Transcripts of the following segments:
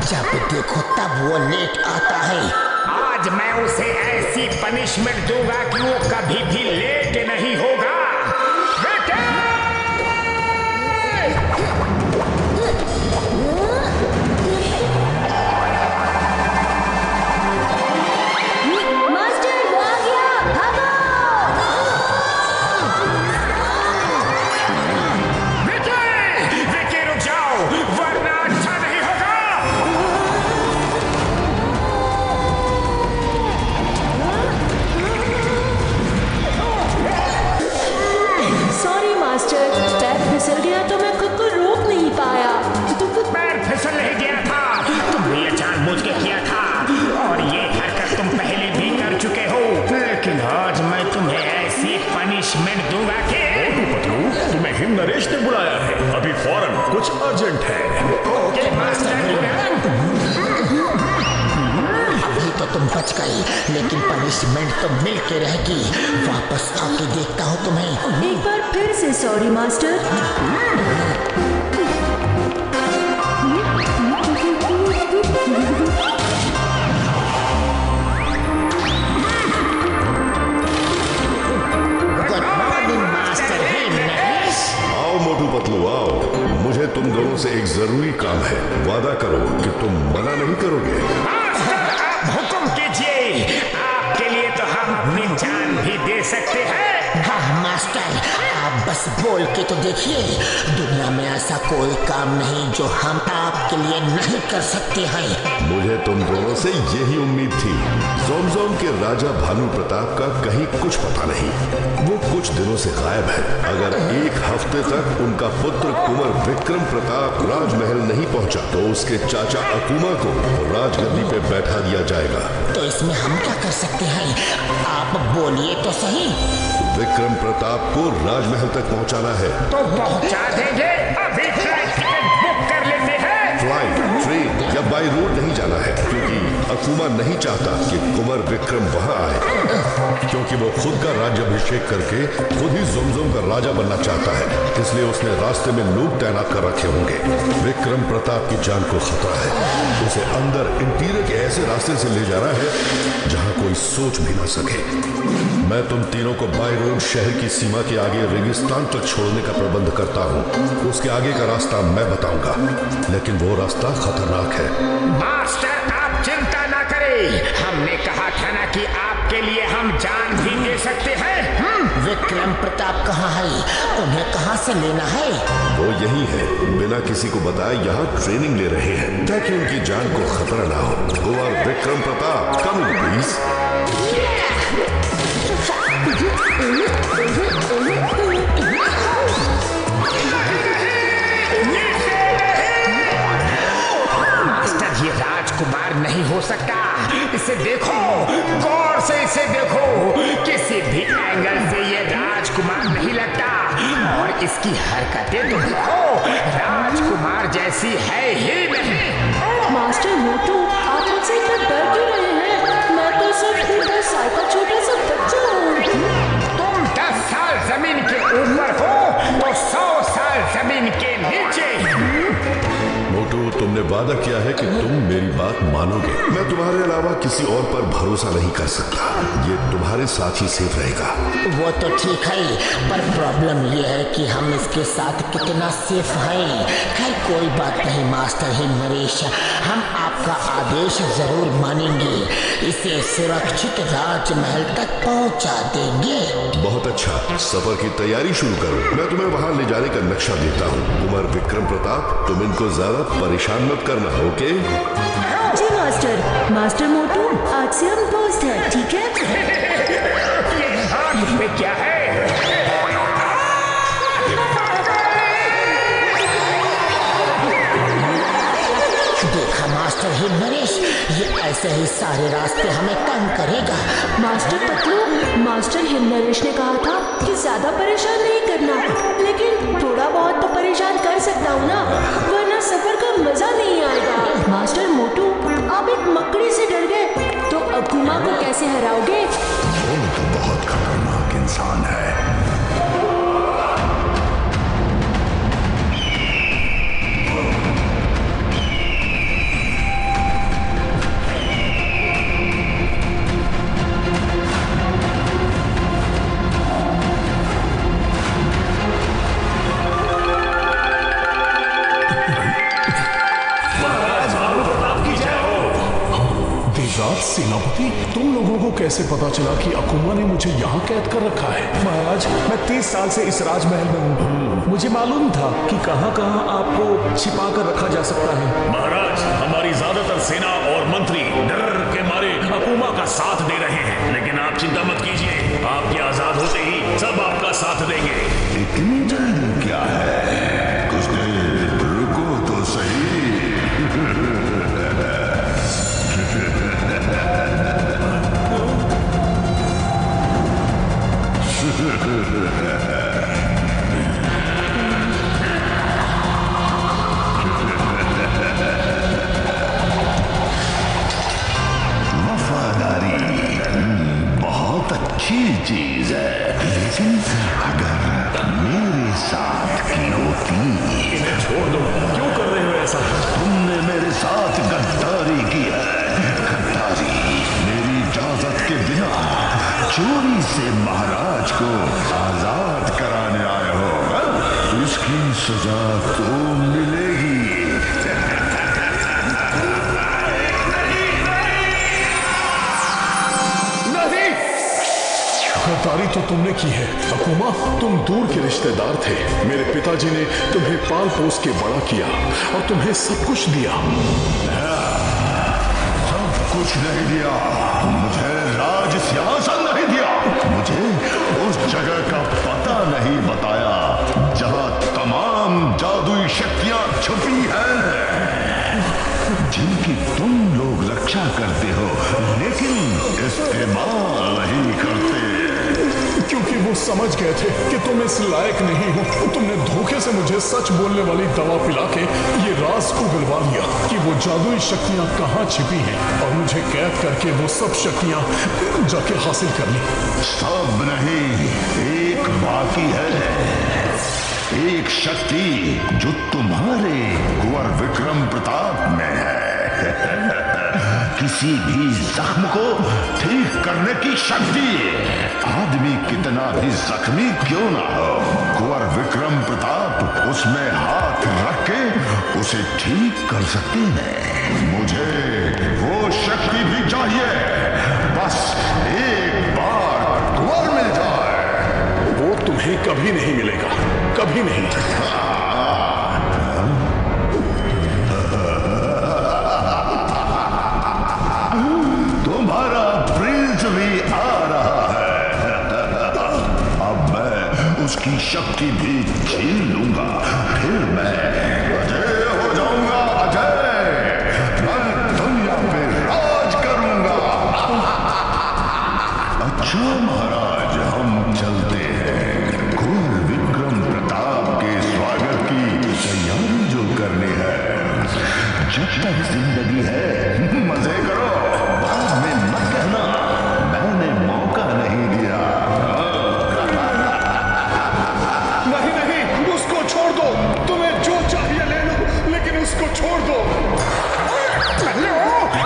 जब देखो तब वो लेट आता है। आज मैं उसे ऐसी पनिशमेंट दूंगा कि वो कभी भी लेट नहीं होगा। नरेश ने बुलाया है, अभी फौरन, कुछ अर्जेंट है। Okay master. अभी तो तुम बच गई, लेकिन पनिशमेंट तो मिल के रहेगी। वापस आके देखता हूँ तुम्हें। एक बार फिर से सॉरी मास्टर। पतलू आओ, मुझे तुम दोनों से एक जरूरी काम है। वादा करो कि तुम मना नहीं करोगे। मास्टर हुक्म कीजिए, आपके लिए तो हम अपनी जान भी दे सकते हैं। हाँ मास्टर, आप बस बोल के तो देखिए। दुनिया में ऐसा कोई काम नहीं जो हम आपके लिए नहीं कर सकते हैं। मुझे तुम दोनों से यही उम्मीद थी। ज़ोमज़ोम के राजा भानु प्रताप का कहीं कुछ पता नहीं, वो कुछ दिनों से गायब है। अगर एक हफ्ते तक उनका पुत्र कुंवर विक्रम प्रताप राजमहल नहीं पहुंचा तो उसके चाचा अकुमा को राजगद्दी पे बैठा दिया जाएगा। तो इसमें हम क्या कर सकते हैं? आप बोलिए तो सही। विक्रम प्रताप को राजमहल तक पहुंचाना है। तो पहुंचा देंगे। अभी फ्लाइट टिकट बुक कर लेते हैं। फ्लाइट, ट्रेन या बाई रोड नहीं जाना है, क्योंकि अकुमा नहीं चाहता कि कुंवर विक्रम वहां आए, क्योंकि वो खुद का राज्याभिषेक करके खुद ही ज़ोमज़ोम का राजा बनना चाहता है। इसलिए उसने रास्ते में लोग तैनात कर रखे होंगे। विक्रम प्रताप की जान को खतरा है। उसे अंदर इंटीरियर के ऐसे रास्ते से ले जाना है जहां कोई सोच भी ना सके। मैं तुम तीनों को बाय रोड शहर की सीमा के आगे रेगिस्तान तक छोड़ने का प्रबंध करता हूँ। उसके आगे का रास्ता मैं बताऊंगा, लेकिन वो रास्ता खतरनाक है। मास्टर आप चिंता ना करें, हमने कहा था ना कि आपके लिए हम जान भी दे सकते हैं। विक्रम प्रताप कहाँ है? उन्हें कहाँ से लेना है? वो यही है, बिना किसी को बताए यहाँ ट्रेनिंग ले रहे हैं ताकि उनकी जान को खतरा ना हो। कुंवर विक्रम प्रताप, कम इन प्लीज। मास्टर ये राजकुमार नहीं हो सकता। इसे देखो, गौर से इसे देखो। किसी भी एंगल से ये राजकुमार नहीं लगता। और इसकी हरकतें तो देखो, राजकुमार जैसी है ही नहीं। मास्टर मोटू, आप मुझसे इतना डर क्यों रहे हैं? मैं तो सिर्फ 10 साल का छोटा सा बच्चा हूँ। तुम 10 साल जमीन के ऊपर हो तो 100 साल जमीन के नीचे। मोटू, तुमने वादा किया है कि तुम मेरी बात मानोगे। मैं तुम्हारे अलावा किसी और पर भरोसा नहीं कर सकता। ये तुम्हारे साथ ही सेफ रहेगा। वो तो ठीक है, पर प्रॉब्लम ये है कि हम इसके साथ कितना सेफ हैं। खैर कोई बात नहीं मास्टर ही नरेश, हम आपका आदेश जरूर मानेंगे। इसे सुरक्षित राजमहल तक पहुंचा देंगे। बहुत अच्छा, सफर की तैयारी शुरू करो। मैं तुम्हें वहाँ ले जाने का नक्शा देता हूँ। कुंवर विक्रम प्रताप, तुम इनको ज्यादा परेशान मत करना, ओके? जी मास्टर। मास्टर मोटू, आज से हम दोस्त हैं, ठीक है? ये हाथ में क्या है? देखा मास्टर ही नरेश, ये ऐसे ही सारे रास्ते हमें तंग करेगा। मास्टर पतलू, मास्टर हिमनरेश ने कहा था कि ज्यादा परेशान नहीं करना, लेकिन थोड़ा बहुत तो परेशान कर सकता हूँ ना, वरना सफर का मजा नहीं आएगा। मास्टर मोटू, आप एक मकड़ी से डर गए तो अकुमा को कैसे हराओगे? वो तो बहुत खतरनाक इंसान है। सेनापति, तुम लोगों को कैसे पता चला कि अकुमा ने मुझे यहाँ कैद कर रखा है? महाराज, मैं 30 साल से इस राजमहल में हूँ। मुझे मालूम था कि कहाँ कहाँ आपको छिपा कर रखा जा सकता है। महाराज, हमारी ज्यादातर सेना और मंत्री डर के मारे अकुमा का साथ दे रहे हैं, लेकिन आप चिंता मत कीजिए, आपके आजाद होते ही सब आपका साथ देंगे। इतनी जल्दी क्या है? कुछ देर रुको तो सही। वफादारी बहुत अच्छी चीज है, लेकिन अगर मेरे साथ की होती। इन्हें छोड़ दो, क्यों कर रहे हो ऐसा? तुमने मेरे साथ गद्दारी की है। गद्दारी, मेरी इजाजत के बिना चोरी से महाराज को आजाद कराने आए हो। इसकी सजा तो मिलेगी। गद्दारी तो तुमने की है अकुमा। तुम दूर के रिश्तेदार थे। मेरे पिताजी ने तुम्हें पाल पोस के बड़ा किया और तुम्हें सब कुछ दिया। सब कुछ नहीं दिया, मुझे राज सिंहासन नहीं दिया, मुझे उस जगह का पता नहीं बताया जहां तमाम जादुई शक्तियां छुपी हैं, जिनकी तुम लोग रक्षा करते हो लेकिन इस्तेमाल नहीं करते। क्योंकि वो समझ गए थे कि तुम इस लायक नहीं हो। तुमने धोखे से मुझे सच बोलने वाली दवा पिला के ये राज उगलवा लिया कि वो जादुई शक्तियां कहाँ छिपी हैं, और मुझे कैद करके वो सब शक्तियां जाके हासिल कर ली। सब नहीं, एक बाकी है। एक शक्ति जो तुम्हारे कुंवर विक्रम प्रताप में है। किसी भी जख्म को ठीक करने की शक्ति। आदमी कितना भी जख्मी क्यों ना हो, कुंवर विक्रम प्रताप उसमें हाथ रख के उसे ठीक कर सकते हैं। मुझे वो शक्ति भी चाहिए, बस एक बार कुंवर मिल जाए। वो तुम्हें कभी नहीं मिलेगा, कभी नहीं। तुम्हारा प्रिंस भी आ रहा है। अब मैं उसकी शक्ति भी छीन लूंगा, फिर मैं अजय हो जाऊंगा। अजय, मैं दुनिया पे राज करूंगा। अच्छा महाराज, हम चलते हैं। कुंवर विक्रम प्रताप के स्वागत की तैयारी जो करनी है। जब तक जिंदगी है मजे करो, बाद में मत कहना मैंने मौका नहीं दिया। नहीं नहीं, उसको छोड़ दो। तुम्हें जो चाहिए ले लो, लेकिन उसको छोड़ दो। हेलो,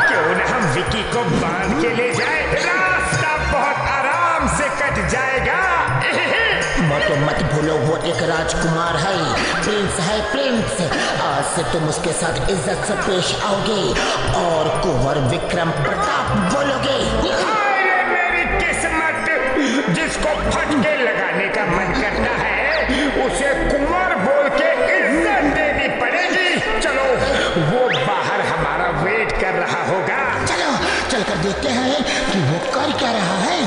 क्यों न हम विकी को बांध के ले जाए, रास्ता बहुत आराम से कट जाएगा। मत भूलो, वो एक राजकुमार है, प्रिंस है, प्रिंस। आज से तुम उसके साथ इज्जत से पेश आओगे और कुंवर विक्रम प्रताप बोलोगे। अरे मेरी किस्मत, जिसको फटके लगाने का मन करता है उसे कुंवर बोल के इज्जत देनी पड़ेगी। चलो, वो बाहर हमारा वेट कर रहा होगा। चलो चलकर देखते हैं कि वो कर क्या रहा है।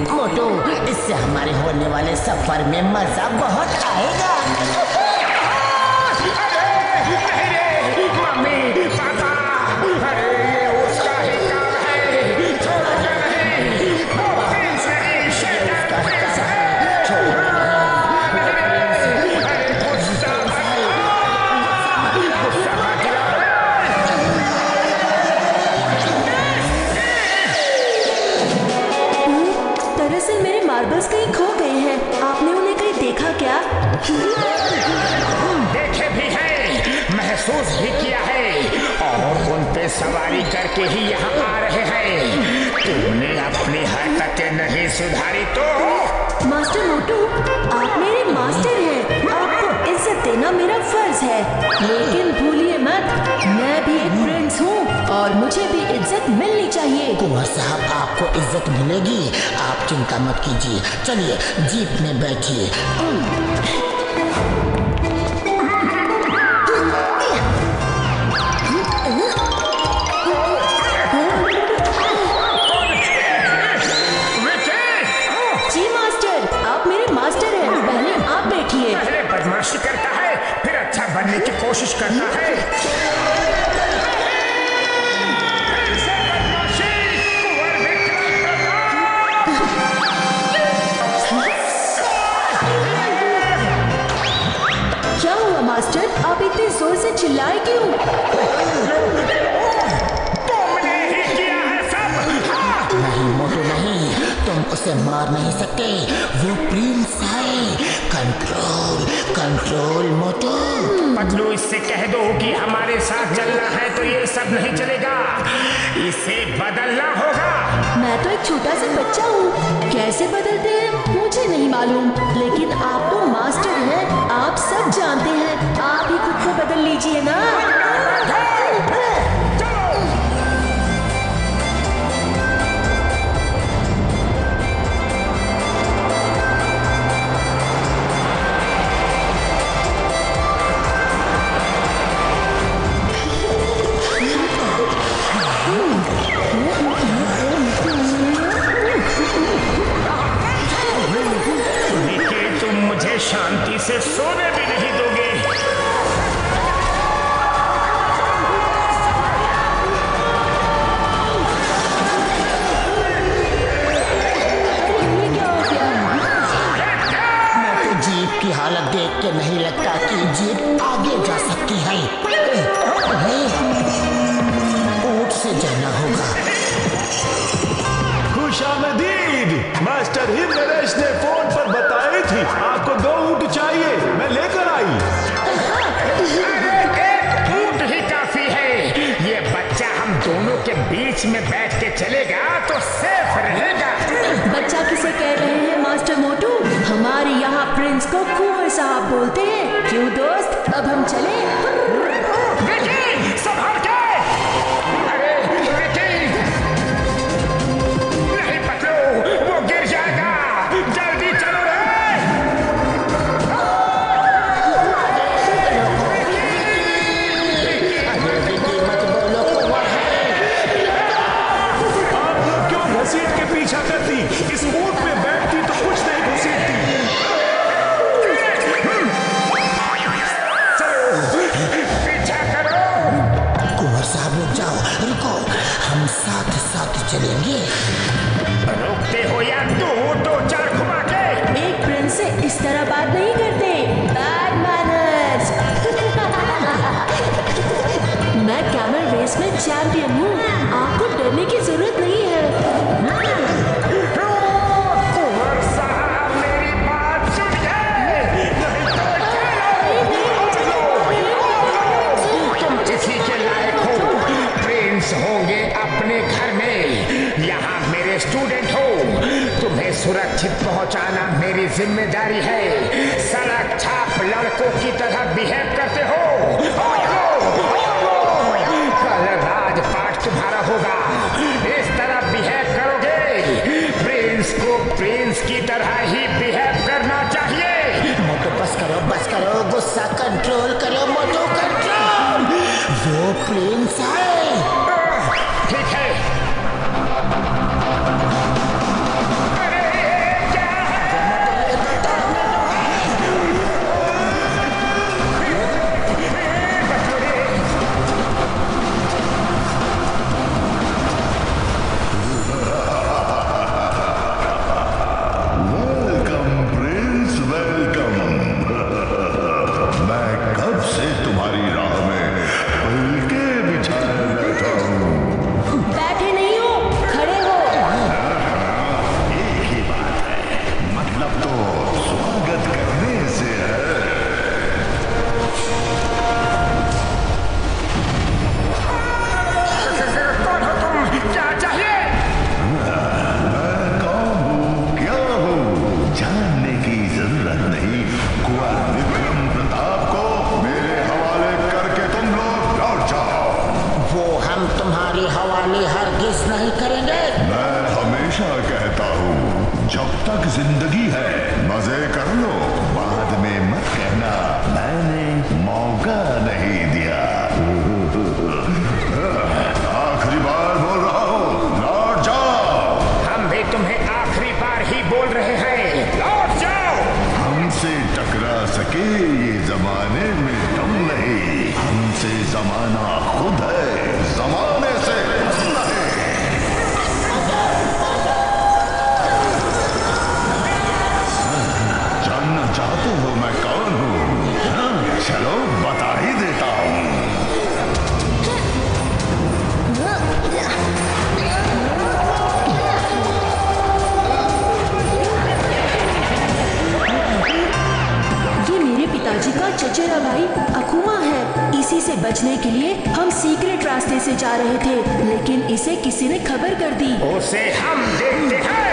मोटू, इससे हमारे होने वाले सफर में मजा बहुत आएगा। अरे मम्मी, पापा, अरे ये उसका ही काम है, छोड़ो नहीं, वो प्रिंस नहीं, शैतान प्रिंस है। छोड़ो नहीं, अरे गुस्सा मत लो। दरअसल मेरे मार्बल्स कहीं खो गए हैं। आपने उन्हें कहीं देखा क्या? देखे भी है, महसूस भी किया है, और उन पे सवारी करके ही यहाँ आ रहे हैं। तुमने अपनी हरकतें नहीं सुधारी तो। मास्टर मोटू, आप मेरे मास्टर हैं। आपको इज्जत देना मेरा फर्ज है, लेकिन भूलिए मत मैं भी एक प्रिंस हूँ और मुझे भी इज्जत मिलनी चाहिए। कुंवर साहब आपको इज्जत मिलेगी, आप चिंता मत कीजिए। चलिए जीप में बैठिए। जी मास्टर, आप मेरे मास्टर हैं, पहले आप बैठिए। पहले बदमाशी करता है, फिर अच्छा बनने की कोशिश करता है। फिर से बदमाशी, कुंवर विक्रम प्रताप। क्या हुआ मास्टर, आप इतने जोर से चिल्लाए क्यों? तुमने ही किया है सब। हाँ। नहीं मोटू नहीं, तुम उसे मार नहीं सकते, वो प्रिंस है। कंट्रोल कंट्रोल मोटू। पतलू इससे कह दो कि हमारे साथ चलना है तो ये सब नहीं चलेगा, इसे बदलना होगा। मैं तो एक छोटा सा बच्चा हूँ, कैसे बदलते हैं मुझे नहीं मालूम, लेकिन आप तो मास्टर हैं, आप सब जानते हैं, आप ही खुद को बदल लीजिए ना। लेकिन तुम मुझे शांति से सोने भी नहीं दोगे। ये क्या हो गया? मोटू जीप की हालत देख के नहीं लगता कि जीप आगे जा सकती है। ऊंट से जाना होगा। खुशामदीद। मास्टर हिमनरेश ने फोन पर बताई थी आपको 2 ऊँट चाहिए, मैं लेकर आई। एक ऊंट ही काफी है, ये बच्चा हम दोनों के बीच में बैठ के चलेगा तो सेफ रहेगा। बच्चा किसे कह रहे हैं मास्टर मोटू? हमारे यहाँ प्रिंस को कुंवर साहब बोलते हैं। क्यों दोस्त, अब हम चले? विकी, संभाल के। अरे विकी, नहीं पकड़ो, वो गिर जाएगा, जल्दी चलो रे। अरे विकी मत बोलो, कुंवर है। आप लोग क्यों घसीट के पीछा करती? इस ऊँट पे बैठती तो कुछ नहीं घसीटती। पीछा करो। कुंवर साहब रुक जाओ, रुको, हम साथ साथ चलेंगे। रोकते हो या 2-4 घुमा के? एक प्रिंस से इस तरह बात नहीं करते, बैड मैनर्स। मैं कैमल रेस में चैंपियन हूँ, आपको डरने की जरूरत नहीं है। कुंवर साहब मेरी बात सुनिए, नहीं तो तुम किसी के लायक हो, प्रिंस होंगे अपने घर में, यहाँ मेरे स्टूडेंट हो, तुम्हें सुरक्षित पहुँचाना मेरी जिम्मेदारी है। सड़क छाप लड़कों की तरह बिहेव करते हो। कल राजपाट तुम्हारा होगा, इस तरह बिहेव करोगे। प्रिंस को प्रिंस की तरह ही बिहेव करना चाहिए। मोटू बस करो, गुस्सा कंट्रोल करो मोटू, कंट्रोल। वो प्रिंस है। ठीक है। अरे क्या वेलकम प्रिंस, वेलकम। मैं कब से तुम्हारी राह में पलके बिछाए कहता हूँ, जब तक जिंदगी है मजे कर लो, बाद में मत कहना मैंने मौका नहीं दिया। आखिरी बार बोल रहा हूँ, लौट जाओ। हम भी तुम्हें आखिरी बार ही बोल रहे हैं, लौट जाओ। हमसे टकरा सके ये जमाने में दम नहीं, हमसे जमाना खुद है, जमाने से नहीं। जानना चाहते हो मैं कौन हूँ? चलो बता ही देता हूँ। ये मेरे पिताजी का चचेरा भाई अकुमा है। इसी से बचने के लिए हम सीक्रेट रास्ते से जा रहे थे, लेकिन इसे किसी ने खबर कर दी। उसे हम देखते हैं।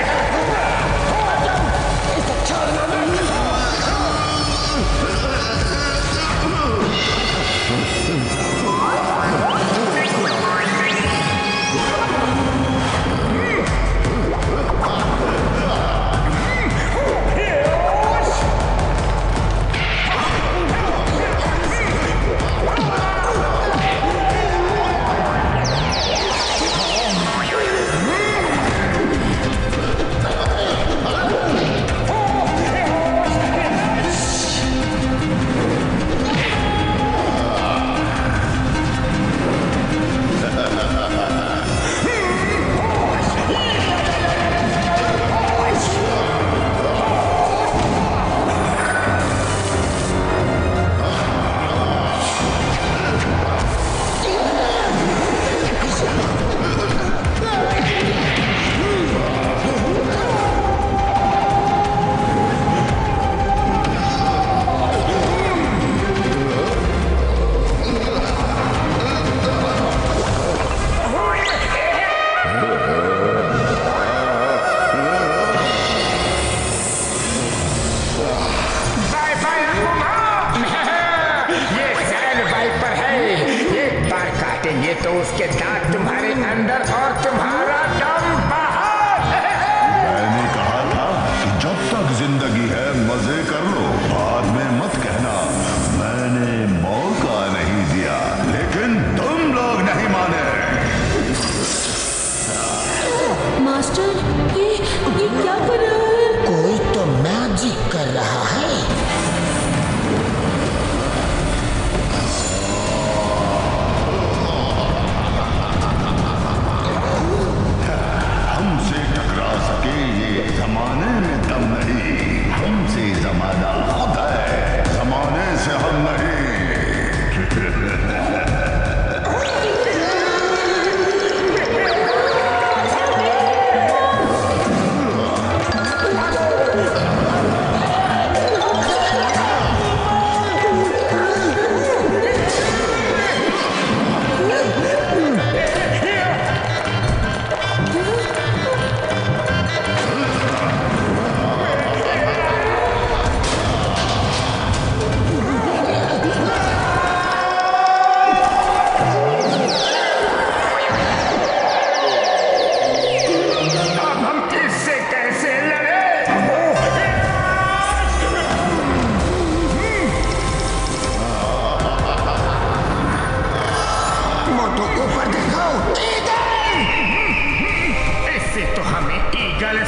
ये तो उसके दांत तुम्हारे अंदर और तुम्हारा दम बाहर। मैंने कहा था कि जब तक जिंदगी है मजे कर लो, बाद में मत कहना मैंने मौका नहीं दिया, लेकिन तुम लोग नहीं माने। मास्टर ये क्या कर रहा है? कोई तो मैजिक कर रहा है। हमसे टकरा सके ये जमाने में दम नहीं, हमसे जमाना खुद है, जमाने से हम नहीं।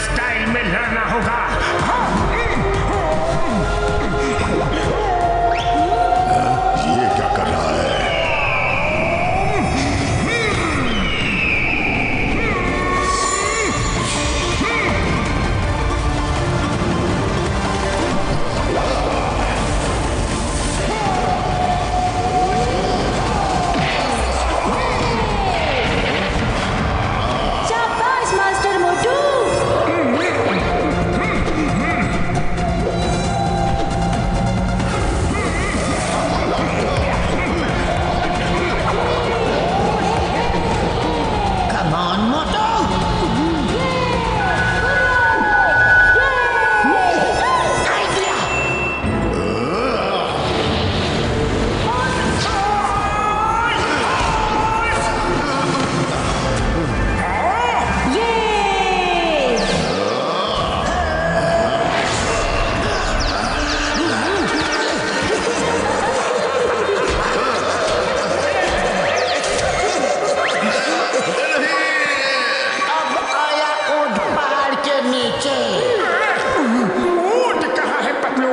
स्टाइल में लड़ना होगा। ये क्या कर रहा है? शाबाश मास्टर मोटू। नीचे। ऊंट कहाँ है पतलू?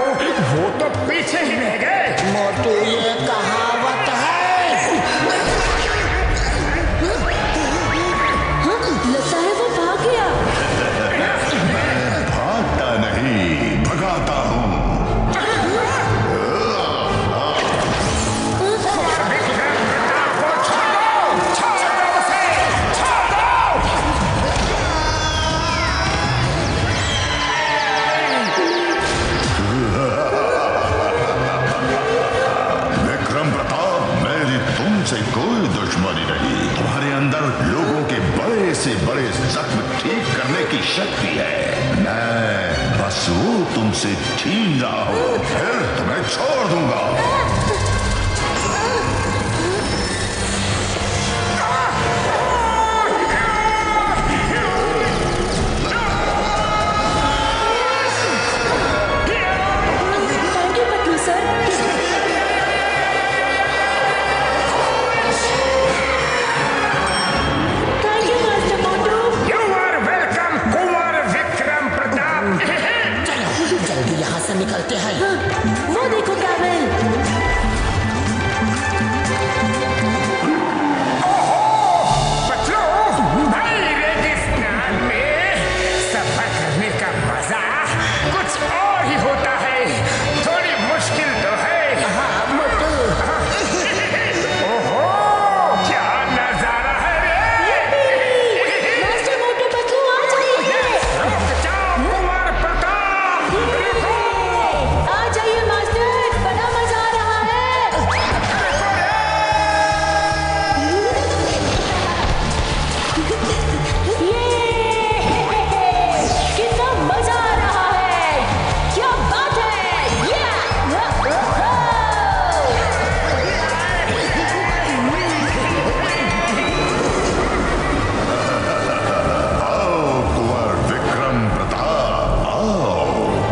वो तो पीछे ही रह गए। मोटू ये कहावत है। लगता है वो भाग गया। भागता नहीं, भगाता हूँ। से कोई दुश्मनी नहीं। तुम्हारे अंदर लोगों के बड़े से बड़े जख्म ठीक करने की शक्ति है। मैं बस वो तुमसे छीन रहा हूं, फिर तुम्हें छोड़ दूंगा। Thank you Patlu sir. यहाँ से निकलते हैं। वो देखो कैमल। पतलू, भाई रेगिस्तान में सफर करने का मजा कुछ और ही होता है। थोड़ी मुश्किल तो है। हाँ मोटू। ओहो, क्या नजारा है रे। मास्टर मोटू पतलू आ जाइए। कुंवर प्रताप, आ जाइए मास्टर, बड़ा मजा आ रहा है। कितना मजा आ रहा है, क्या बात है। आओ कुंवर विक्रम प्रताप, आओ।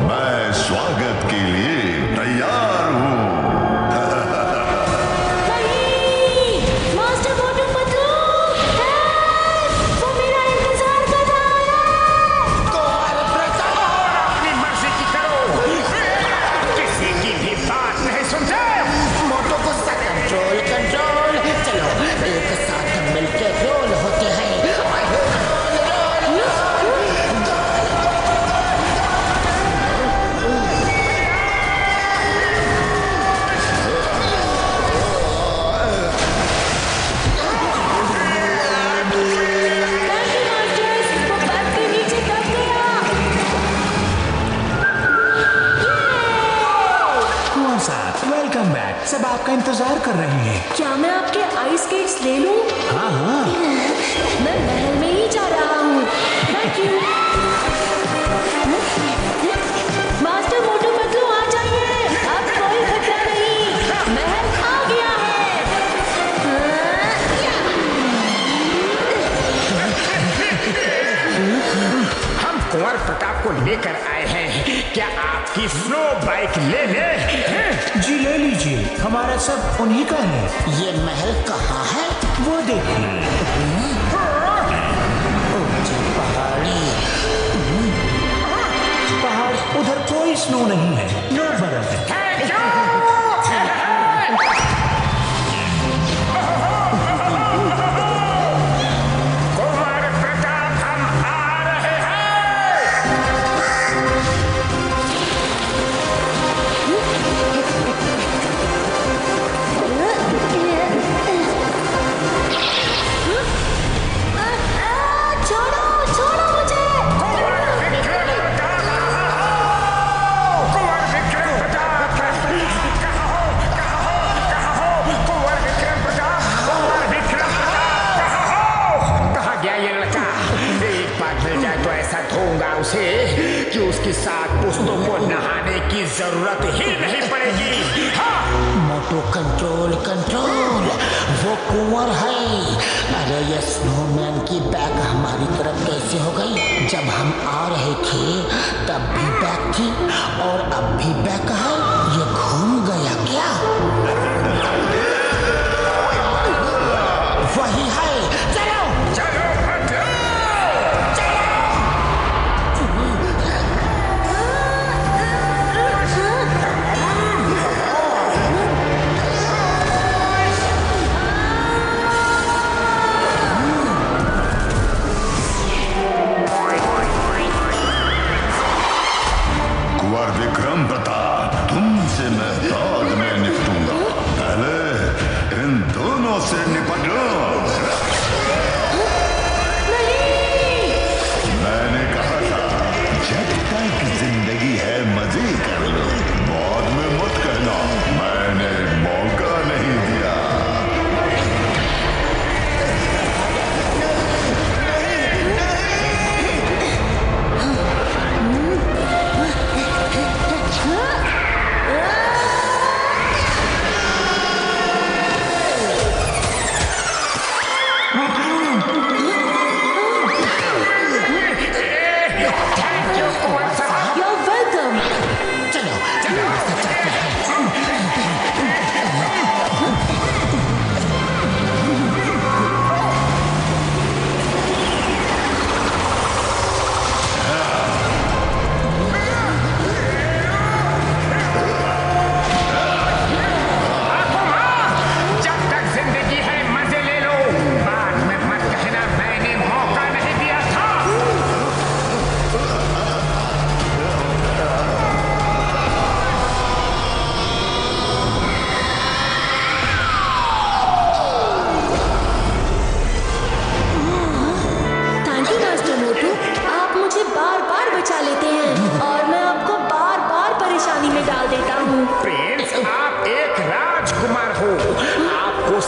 मैं स्वागत के लिए तैयार हूँ। मास्टर मोटू पतलू, वो मेरा इंतजार कर रहा है। कुंवर प्रताप। अपनी मर्जी की करो, किसी की भी बात नहीं सुनते। मोटू गुस्सा कंट्रोल कंट्रोल। चलो एक साथ मिलके रोल होते हैं। Welcome back. सब आपका इंतजार कर रहे हैं। क्या मैं आपके आइस स्केट्स ले लूं? हाँ हाँ। मैं महल में ही जा रहा हूँ। Thank you. Master Motu Patlu आ जाइए, अब कोई खतरा नहीं, महल आ गया है। हम कुंवर प्रताप को लेकर आए हैं। क्या आपकी स्नो बाइक ले ले? जी ले लीजिए, हमारा सब उन्हीं का है। ये महल कहाँ है? वो देखिए। ऊंची पहाड़ी। पहाड़ उधर कोई स्नो नहीं है, नो बर्फ है। कुंवर प्रताप हम आ रहे हैं। छोड़ो छोड़ो मुझे। कुंवर विक्रम प्रताप कहाँ हो? कुंवर विक्रम प्रताप कहाँ हो? कहाँ गया ये लड़का? एक बार मिल जाए तो ऐसा धोऊंगा उसे कि उसके साथ पुस्तों को नहाने की जरूरत ही नहीं पड़ेगी। हाँ, मोटू कंट्रोल कंट्रोल। वो कुंवर है। अरे ये स्नोमैन की बैग हमारी तरफ कैसे हो गई? जब हम आ रहे थे तब भी बैग थी और अब भी बैग है। ये घूम गया क्या? वही है। चलो चलो चलो।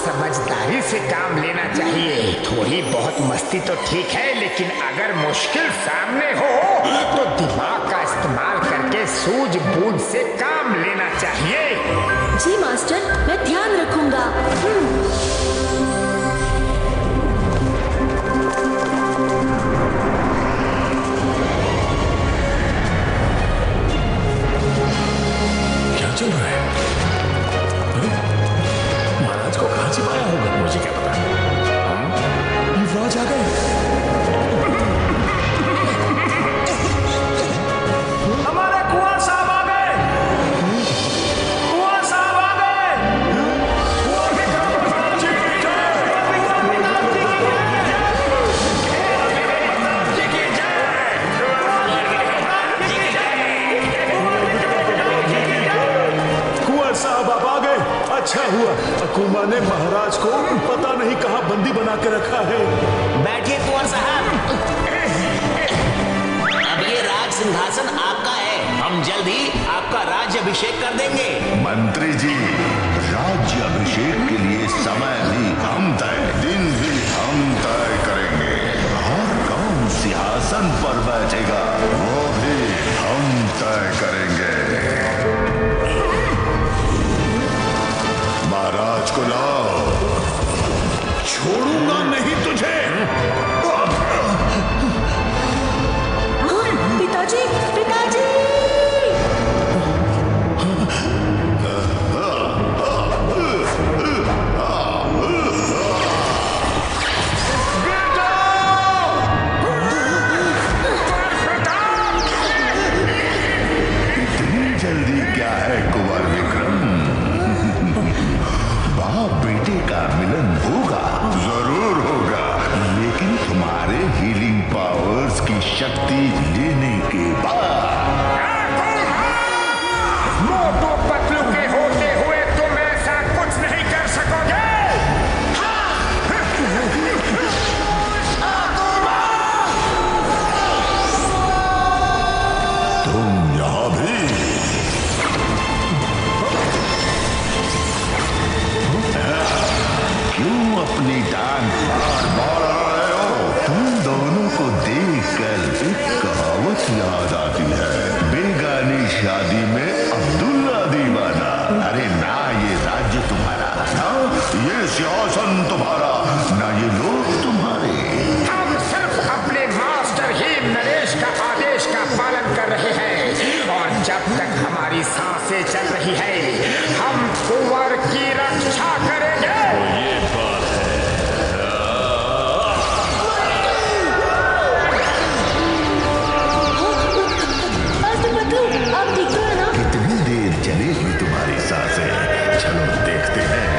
समझदारी से काम लेना चाहिए। थोड़ी बहुत मस्ती तो ठीक है, लेकिन अगर मुश्किल सामने हो तो दिमाग का इस्तेमाल करके सूझबूझ से काम लेना चाहिए। जी मास्टर, मैं ध्यान रखूंगा। क्या चल रहा है? महाराज को कहां छिपाया होगा? मुझे क्या पता। युवराज आ गए। हमारे कुंवर साहब आ गए। कुंवर साहब आ गए। कुंवर साहब आप आ गए। अच्छा हुआ, अकूमा ने महाराज को पता नहीं कहां बंदी बना के रखा है। बैठिए कुंवर साहब, अब ये राज सिंहासन आपका है। हम जल्द ही आपका राज्य अभिषेक कर देंगे। मंत्री जी, राज्य अभिषेक के लिए समय भी हम दिन भी हम तय करेंगे और कौन सिंहासन पर बैठेगा वो भी हम तय करेंगे। महाराज को लाओ। छोड़ूंगा नहीं तुझे। पिताजी, पिताजी! इतनी जल्दी क्या है कुंवर विक्रम? बाप बेटे का मिलन होगा, जरूर होगा, लेकिन तुम्हारे हीलिंग पावर्स की शक्ति लेने के बाद। मोटू पतलू के होते हुए तुम ऐसा कुछ नहीं कर सकोगे। तुम यहाँ भी? क्यों अपनी टांग बार बार रहे हो? तुम दोनों को देखकर एक कहावत याद आती है, बेगानी शादी में अब्दुल्ला दीवाना। अरे ना ये राज्य तुम्हारा, ना ये सिंहासन तुम्हारा, ना ये लोग तुम्हारे। हम सिर्फ अपने मास्टर ही नरेश का आदेश का पालन कर रहे हैं, और जब तक हमारी सांसें चल रही है हम कुंवर की रक्षा करेंगे। ये बात है। मास्टर पतलू, आप ठीक तो है ना? कितनी देर चलेगी तुम्हारी सांसें? चलो देखते हैं।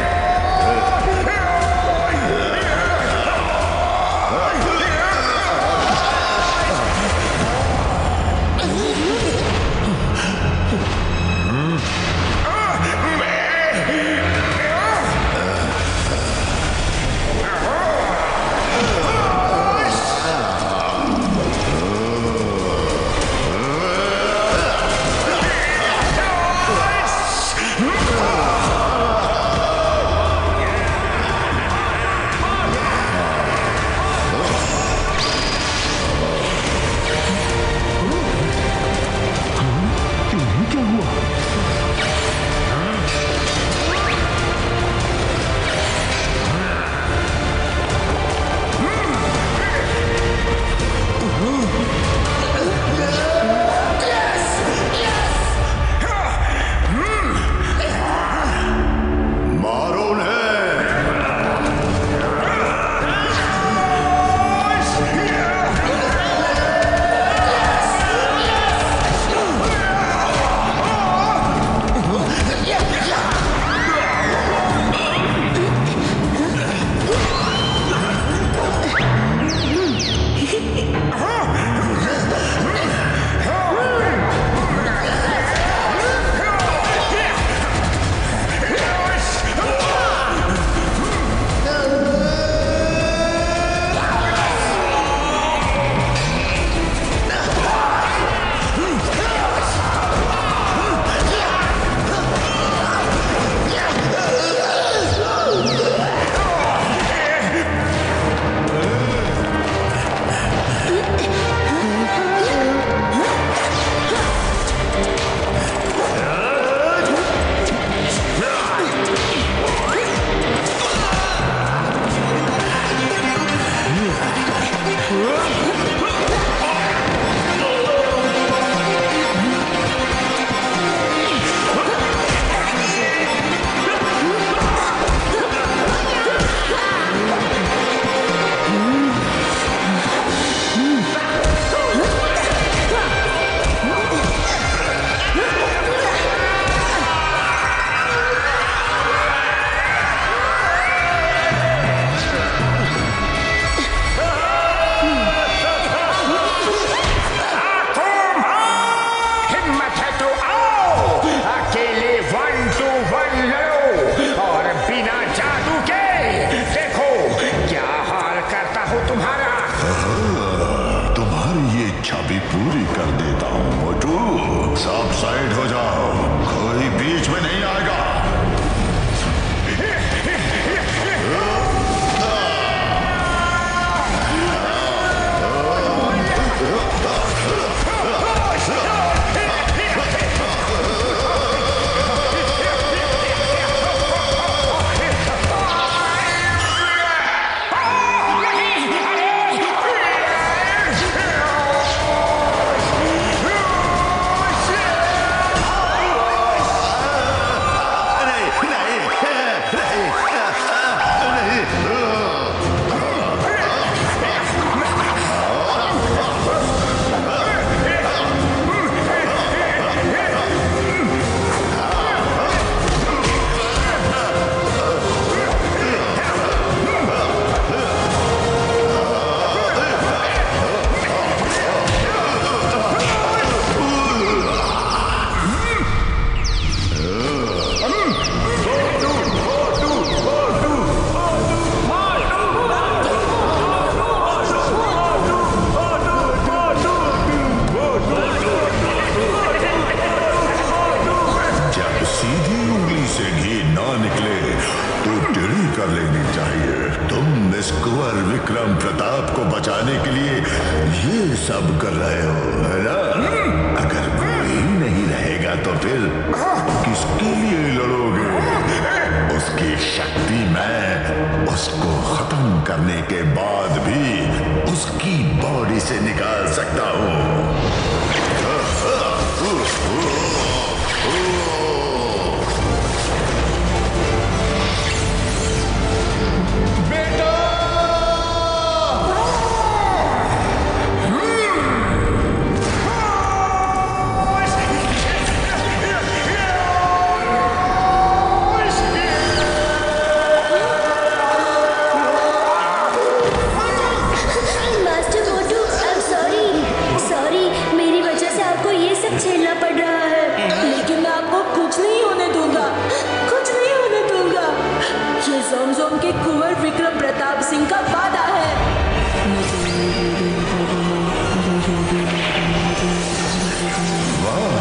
देता हूँ। मोटू, सब साइड हो जाओ, कोई बीच में नहीं आएगा। विक्रम प्रताप को बचाने के लिए ये सब कर रहे हो, है ना? अगर कोई नहीं रहेगा तो फिर किसके लिए लड़ोगे? उसकी शक्ति मैं उसको खत्म करने के बाद भी उसकी बॉडी से निकाल सकता हूँ। झेलना पड़ रहा है, लेकिन मैं आपको कुछ नहीं होने दूंगा, कुछ नहीं होने दूंगा। ये ज़ोम के कुंवर विक्रम प्रताप सिंह का वादा है। वाह,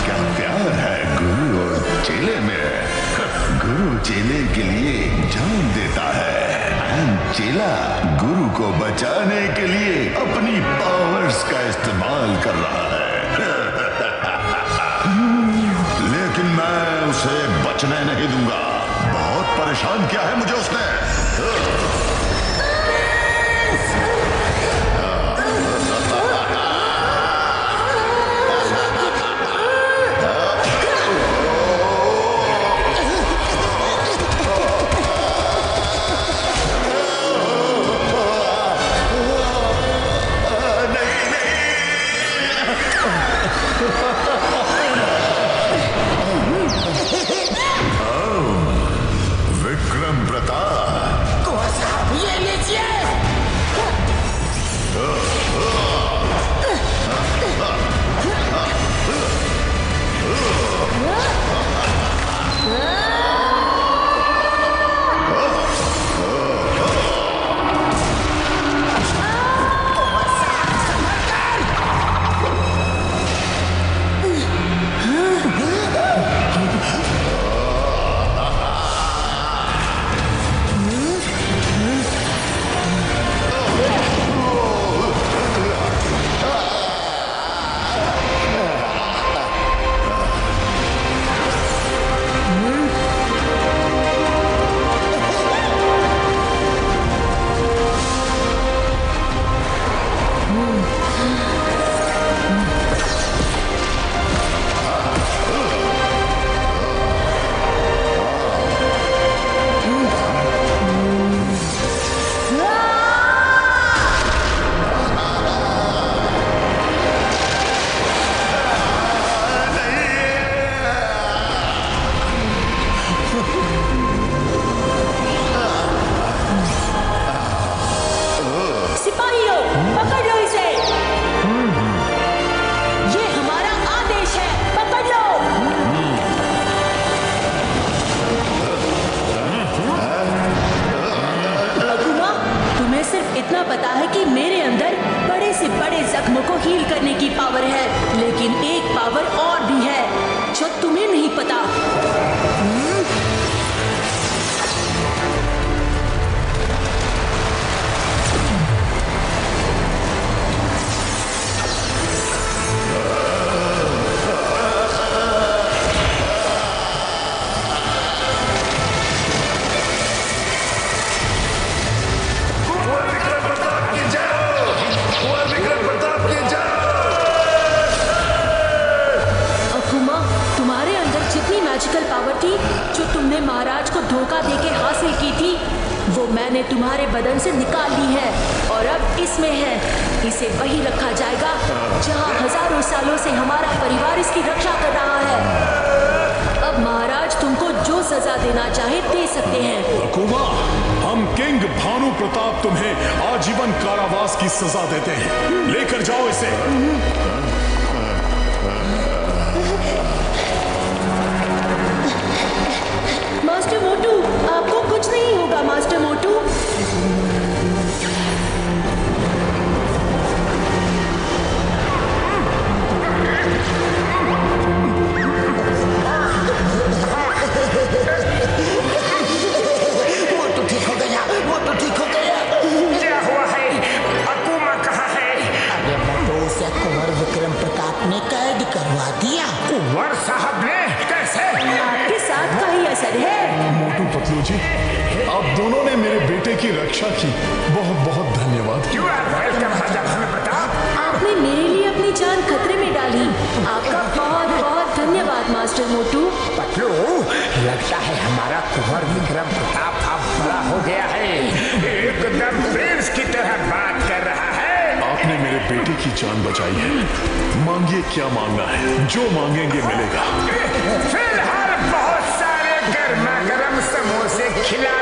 क्या प्यार है गुरु और चेले में। गुरु चेले के लिए जान देता है, चेला गुरु को बचाने के लिए अपनी पावर्स का इस्तेमाल कर रहा है। लेकिन मैं उसे बचने नहीं दूंगा। बहुत परेशान किया है मुझे उसने। विक्रम प्रताप, तुम्हारे बदन से निकाल ली है और अब इसमें है। इसे वही रखा जाएगा जहाँ हजारों सालों से हमारा परिवार इसकी रक्षा कर रहा है। अब महाराज तुमको जो सजा देना चाहे दे सकते हैं। अकूमा, हम किंग भानु प्रताप तुम्हें आजीवन कारावास की सजा देते हैं। लेकर जाओ इसे। मास्टर मोटू, आपको कुछ नहीं होगा मास्टर मोटू। मोटू ठीक हो गया, मोटू ठीक हो गया। क्या हुआ है? अकूमा कहाँ है? अरे मोटू, उसे कुंवर विक्रम प्रताप ने कैद करवा दिया। कुंवर साहब ने? कैसे? आपके साथ का ही असर है। मोटू पतलू जी, आप दोनों ने मेरे बेटे की रक्षा की। बहुत बहुत धन्यवाद। You are welcome, राजा भानु प्रताप। आपने मेरे लिए अपनी जान खतरे में डाली। आपका बहुत बहुत धन्यवाद मास्टर मोटू। पतलू, लगता है हमारा कुंवर विक्रम प्रताप अब बड़ा हो गया है। एकदम प्रिंस की तरह बात कर रहा है। आपने मेरे बेटे की जान बचाई है। मांगिए क्या मांगना है, जो मांगेंगे मिलेगा। फिलहाल बहुत सारे गर्मा गर्म समोसे खिला